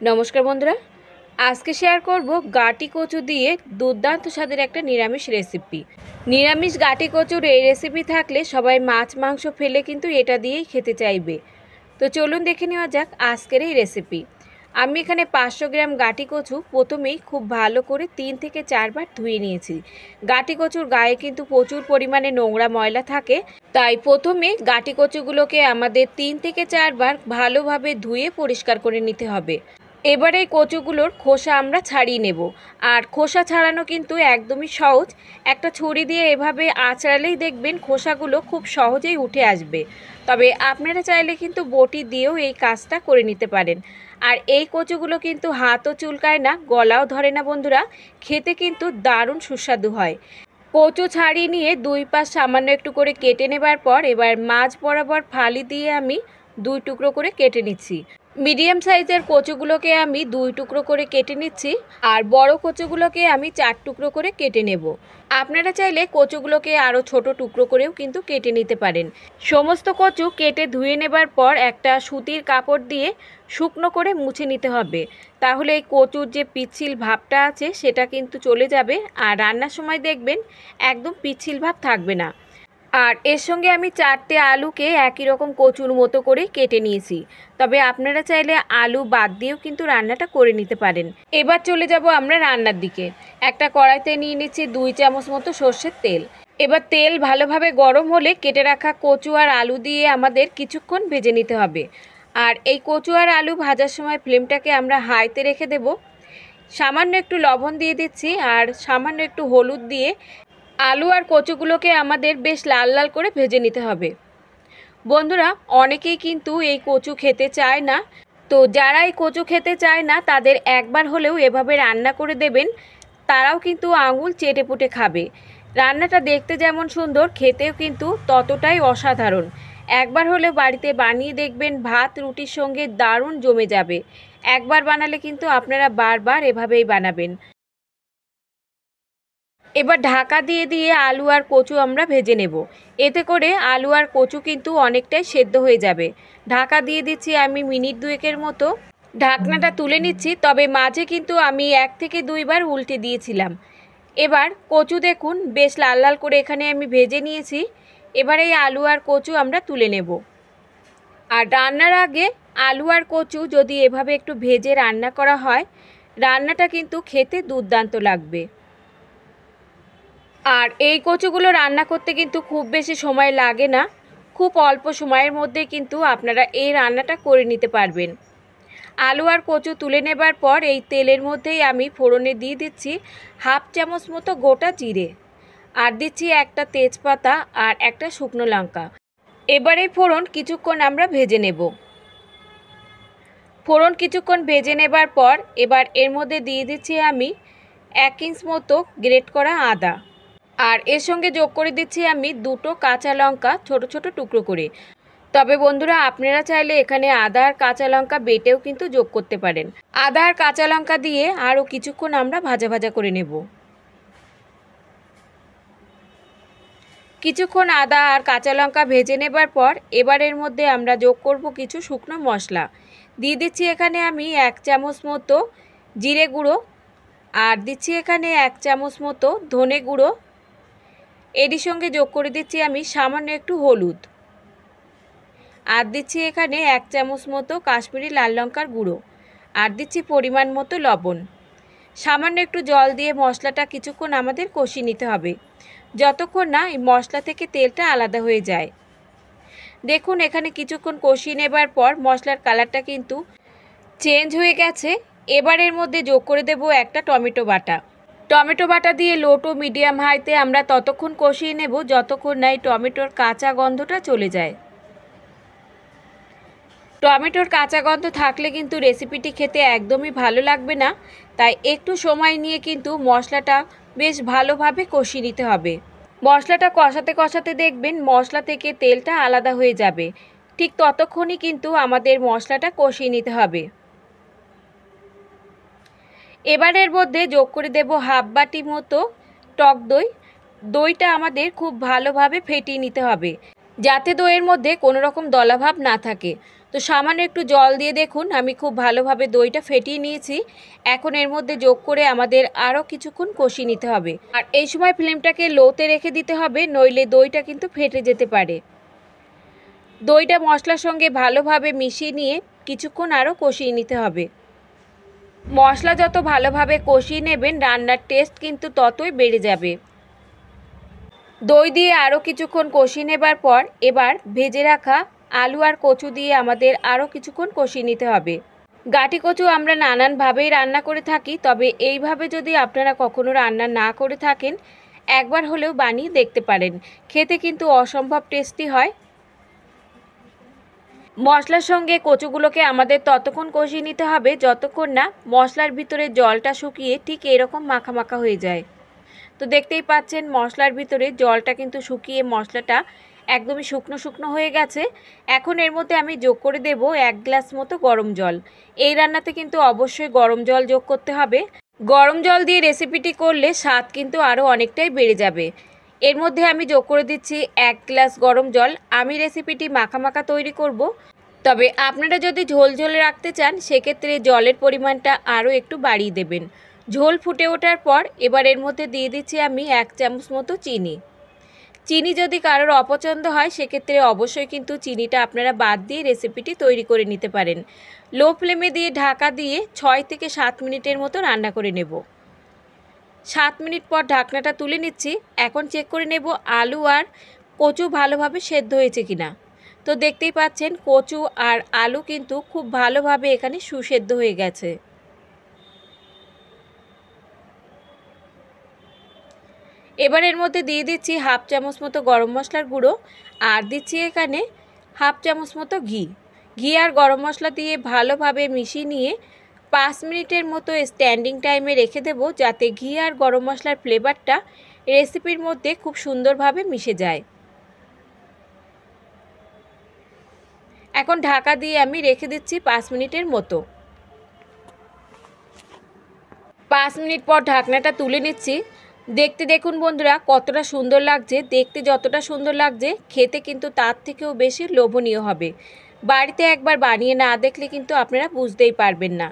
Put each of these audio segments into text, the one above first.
নমস্কার বন্ধুরা, আজকে শেয়ার করব গাটি কচু দিয়ে দুর্দান্ত স্বাদের একটা নিরামিষ রেসিপি। নিরামিষ গাটি কচুর এই রেসিপি থাকলে সবাই মাছ মাংস ফেলে কিন্তু এটা দিয়েই খেতে চাইবে। তো চলুন দেখে নেওয়া যাক আজকের এই রেসিপি। আমি এখানে 500 গ্রাম গাটি কচু প্রথমেই খুব ভালো করে 3 থেকে 4 বার ধুয়ে নিয়েছি। গাটি কচুর গায়ে কিন্তু প্রচুর পরিমাণে নোংরা ময়লা থাকে, তাই প্রথমে গাটি কচুগুলোকে আমাদের 3 থেকে 4 বার ভালোভাবে ধুয়ে পরিষ্কার করে নিতে হবে। এবারে এই কচুগুলোর খোসা আমরা ছাড়িয়ে নেব। আর খোসা ছাড়ানো কিন্তু একদমই সহজ। একটা ছুরি দিয়ে এভাবে আঁচড়ালেই দেখবেন খোসাগুলো খুব সহজেই উঠে আসবে। তবে আপনারা চাইলে কিন্তু বটি দিয়েও এই কাজটা করে নিতে পারেন। আর এই কচুগুলো কিন্তু হাতও চুলকায় না, গলাও ধরে না বন্ধুরা, খেতে কিন্তু দারুণ সুস্বাদু হয়। কচু ছাড়িয়ে নিয়ে দুই পাশ সামান্য একটু করে কেটে নেবার পর এবার মাছ বরাবর ফালি দিয়ে আমি 2 টুকরো করে কেটে নিচ্ছি। মিডিয়াম সাইজের কচুগুলোকে আমি 2 টুকরো করে কেটে নিচ্ছি, আর বড় কচুগুলোকে আমি 4 টুকরো করে কেটে নেব। আপনারা চাইলে কচুগুলোকে আরও ছোট টুকরো করেও কিন্তু কেটে নিতে পারেন। সমস্ত কচু কেটে ধুয়ে নেবার পর একটা সুতির কাপড় দিয়ে শুকনো করে মুছে নিতে হবে। তাহলে এই কচুর যে পিচ্ছিল ভাবটা আছে সেটা কিন্তু চলে যাবে, আর রান্নার সময় দেখবেন একদম পিচ্ছিল ভাব থাকবে না। আর এর সঙ্গে আমি 4টে আলুকে একই রকম কচুর মতো করে কেটে নিয়েছি। তবে আপনারা চাইলে আলু বাদ দিয়েও কিন্তু রান্নাটা করে নিতে পারেন। এবার চলে যাব আমরা রান্নার দিকে। একটা কড়াইতে নিয়ে নিচ্ছি 2 চামচ মতো সর্ষের তেল। এবার তেল ভালোভাবে গরম হলে কেটে রাখা কচু আর আলু দিয়ে আমাদের কিছুক্ষণ ভেজে নিতে হবে। আর এই কচু আর আলু ভাজার সময় ফ্লেমটাকে আমরা হাইতে রেখে দেব। সামান্য একটু লবণ দিয়ে দিচ্ছি, আর সামান্য একটু হলুদ দিয়ে আলু আর কচুগুলোকে আমাদের বেশ লাল লাল করে ভেজে নিতে হবে। বন্ধুরা, অনেকেই কিন্তু এই কচু খেতে চায় না, তো যারা এই কচু খেতে চায় না তাদের একবার হলেও এভাবে রান্না করে দেবেন, তারাও কিন্তু আঙুল চেটে পুটে খাবে। রান্নাটা দেখতে যেমন সুন্দর, খেতেও কিন্তু ততটাই অসাধারণ। একবার হলে বাড়িতে বানিয়ে দেখবেন, ভাত রুটির সঙ্গে দারুণ জমে যাবে। একবার বানালে কিন্তু আপনারা বারবার এভাবেই বানাবেন। এবার ঢাকা দিয়ে দিয়ে আলু আর কচু আমরা ভেজে নেব। এতে করে আলু আর কচু কিন্তু অনেকটাই সেদ্ধ হয়ে যাবে। ঢাকা দিয়ে দিচ্ছি আমি মিনিট 2 মতো। ঢাকনাটা তুলে নিচ্ছি, তবে মাঝে কিন্তু আমি 1 থেকে 2 বার উল্টে দিয়েছিলাম। এবার কচু দেখুন বেশ লাল লাল করে এখানে আমি ভেজে নিয়েছি। এবার এই আলু আর কচু আমরা তুলে নেব। আর রান্নার আগে আলু আর কচু যদি এভাবে একটু ভেজে রান্না করা হয়, রান্নাটা কিন্তু খেতে দুর্দান্ত লাগবে। আর এই কচুগুলো রান্না করতে কিন্তু খুব বেশি সময় লাগে না, খুব অল্প সময়ের মধ্যে কিন্তু আপনারা এই রান্নাটা করে নিতে পারবেন। আলু আর কচু তুলে নেবার পর এই তেলের মধ্যেই আমি ফোড়নে দিয়ে দিচ্ছি 1/2 চামচ মতো গোটা জিরে, আর দিচ্ছি একটা তেজপাতা আর একটা শুকনো লঙ্কা। এবার এই ফোড়ন কিছুক্ষণ আমরা ভেজে নেব। ফোড়ন কিছুক্ষণ ভেজে নেবার পর এবার এর মধ্যে দিয়ে দিচ্ছি আমি 1 ইঞ্চ মতো গ্রেট করা আদা, আর এর সঙ্গে যোগ করে দিচ্ছি আমি 2টো কাঁচা লঙ্কা ছোট ছোট টুকরো করে। তবে বন্ধুরা, আপনারা চাইলে এখানে আদা আর কাঁচা লঙ্কা বেটেও কিন্তু যোগ করতে পারেন। আদা আর কাঁচা লঙ্কা দিয়ে আরও কিছুক্ষণ আমরা ভাজা ভাজা করে নেব। কিছুক্ষণ আদা আর কাঁচা লঙ্কা ভেজে নেবার পর এবার এর মধ্যে আমরা যোগ করব কিছু শুকনো মশলা। দিয়ে দিচ্ছি এখানে আমি 1 চামচ মতো জিরে গুঁড়ো, আর দিচ্ছি এখানে 1 চামচ মতো ধনে গুঁড়ো। এরই সঙ্গে যোগ করে দিচ্ছি আমি সামান্য একটু হলুদ, আর দিচ্ছি এখানে 1 চামচ মতো কাশ্মীরি লাল লঙ্কার গুঁড়ো, আর দিচ্ছি পরিমাণ মতো লবণ। সামান্য একটু জল দিয়ে মশলাটা কিছুক্ষণ আমাদের কষিয়ে নিতে হবে, যতক্ষণ না এই মশলা থেকে তেলটা আলাদা হয়ে যায়। দেখুন এখানে কিছুক্ষণ কষিয়ে নেবার পর মশলার কালারটা কিন্তু চেঞ্জ হয়ে গেছে। এবার এর মধ্যে যোগ করে দেব একটা টমেটো বাটা। টমেটো বাটা দিয়ে লো টু মিডিয়াম হাইতে আমরা ততক্ষণ কষিয়ে নেব যতক্ষণ না এই টমেটোর কাঁচা গন্ধটা চলে যায়। টমেটোর কাঁচা গন্ধ থাকলে কিন্তু রেসিপিটি খেতে একদমই ভালো লাগবে না, তাই একটু সময় নিয়ে কিন্তু মশলাটা বেশ ভালোভাবে কষিয়ে নিতে হবে। মশলাটা কষাতে কষাতে দেখবেন মশলা থেকে তেলটা আলাদা হয়ে যাবে, ঠিক ততক্ষণই কিন্তু আমাদের মশলাটা কষিয়ে নিতে হবে। এবার এর মধ্যে যোগ করে দেব 1/2 বাটি মতো টক দই। দইটা আমাদের খুব ভালোভাবে ফেটিয়ে নিতে হবে, যাতে দইয়ের মধ্যে কোনো রকম দলাভাব না থাকে। তো সামান্য একটু জল দিয়ে দেখুন আমি খুব ভালোভাবে দইটা ফেটিয়ে নিয়েছি। এখন এর মধ্যে যোগ করে আমাদের আরও কিছুক্ষণ কষিয়ে নিতে হবে। আর এই সময় ফ্লেমটাকে লোতে রেখে দিতে হবে, নইলে দইটা কিন্তু ফেটে যেতে পারে। দইটা মশলার সঙ্গে ভালোভাবে মিশিয়ে নিয়ে কিছুক্ষণ আরও কষিয়ে নিতে হবে। মশলা যত ভালোভাবে কষিয়ে নেবেন রান্নার টেস্ট কিন্তু ততই বেড়ে যাবে। দই দিয়ে আরও কিছুক্ষণ কষিয়ে নেবার পর এবার ভেজে রাখা আলু আর কচু দিয়ে আমাদের আরও কিছুক্ষণ কষিয়ে নিতে হবে। গাঁটি কচু আমরা নানানভাবেই রান্না করে থাকি, তবে এইভাবে যদি আপনারা কখনো রান্না না করে থাকেন একবার হলেও বানিয়ে দেখতে পারেন, খেতে কিন্তু অসম্ভব টেস্টি হয়। মশলার সঙ্গে কচুগুলোকে আমাদের ততক্ষণ কষিয়ে নিতে হবে যতক্ষণ না মশলার ভিতরে জলটা শুকিয়ে ঠিক এরকম মাখা মাখা হয়ে যায়। তো দেখতেই পাচ্ছেন মশলার ভিতরে জলটা কিন্তু শুকিয়ে মশলাটা একদমই শুকনো শুকনো হয়ে গেছে। এখন এর মধ্যে আমি যোগ করে দেব 1 গ্লাস মতো গরম জল। এই রান্নাতে কিন্তু অবশ্যই গরম জল যোগ করতে হবে। গরম জল দিয়ে রেসিপিটি করলে স্বাদ কিন্তু আরও অনেকটাই বেড়ে যাবে। এর মধ্যে আমি যোগ করে দিচ্ছি 1 গ্লাস গরম জল। আমি রেসিপিটি মাখা মাখা তৈরি করব, তবে আপনারা যদি ঝোল ঝোল রাখতে চান সেক্ষেত্রে জলের পরিমাণটা আরও একটু বাড়িয়ে দেবেন। ঝোল ফুটে ওঠার পর এবার এর মধ্যে দিয়ে দিচ্ছি আমি 1 চামচ মতো চিনি। চিনি যদি কারোর অপছন্দ হয় সেক্ষেত্রে অবশ্যই কিন্তু চিনিটা আপনারা বাদ দিয়ে রেসিপিটি তৈরি করে নিতে পারেন। লো ফ্লেমে দিয়ে ঢাকা দিয়ে 6 থেকে 7 মিনিটের মতো রান্না করে নেব। 7 মিনিট পর ঢাকনাটা তুলে নিচ্ছি। এখন চেক করে নেব আলু আর কচু ভালোভাবে সেদ্ধ হয়েছে কিনা। তো দেখতেই পাচ্ছেন কচু আর আলু কিন্তু খুব ভালোভাবে এখানে সুসেদ্ধ হয়ে গেছে। এবার এর মধ্যে দিয়ে দিচ্ছি 1/2 চামচ মতো গরম মশলার গুঁড়ো আর দিচ্ছি এখানে 1/2 চামচ মতো ঘি। ঘি আর গরম মশলা দিয়ে ভালোভাবে মিশিয়ে নিয়ে 5 মিনিটের মতো স্ট্যান্ডিং টাইমে রেখে দেব, যাতে ঘি আর গরম মশলার ফ্লেভারটা রেসিপির মধ্যে খুব সুন্দরভাবে মিশে যায়। এখন ঢাকা দিয়ে আমি রেখে দিচ্ছি 5 মিনিটের মতো। 5 মিনিট পর ঢাকনাটা তুলে নিচ্ছি। দেখতে দেখুন বন্ধুরা কতটা সুন্দর লাগছে। দেখতে যতটা সুন্দর লাগছে খেতে কিন্তু তার থেকেও বেশি লোভনীয় হবে। বাড়িতে একবার বানিয়ে না দেখলে কিন্তু আপনারা বুঝতেই পারবেন না।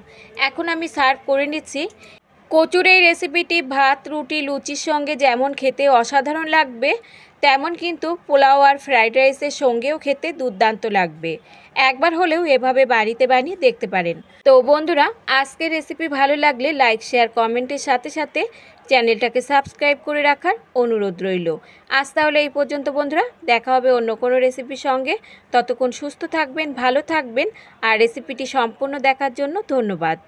এখন আমি সার্ভ করে নিচ্ছি। কচুর এই রেসিপিটি ভাত, রুটি, লুচির সঙ্গে যেমন খেতে অসাধারণ লাগবে তেমন কিন্তু পোলাও আর ফ্রাইড রাইসের সঙ্গেও খেতে দুর্দান্ত লাগবে। একবার হলেও এভাবে বাড়িতে বানিয়ে দেখতে পারেন। তো বন্ধুরা আজকের রেসিপি ভালো লাগলে লাইক, শেয়ার, কমেন্টের সাথে সাথে চ্যানেলটাকে সাবস্ক্রাইব করে রাখার অনুরোধ রইল। আজ তাহলে এই পর্যন্ত বন্ধুরা, দেখা হবে অন্য কোনো রেসিপির সঙ্গে। ততক্ষণ সুস্থ থাকবেন, ভালো থাকবেন আর রেসিপিটি সম্পূর্ণ দেখার জন্য ধন্যবাদ।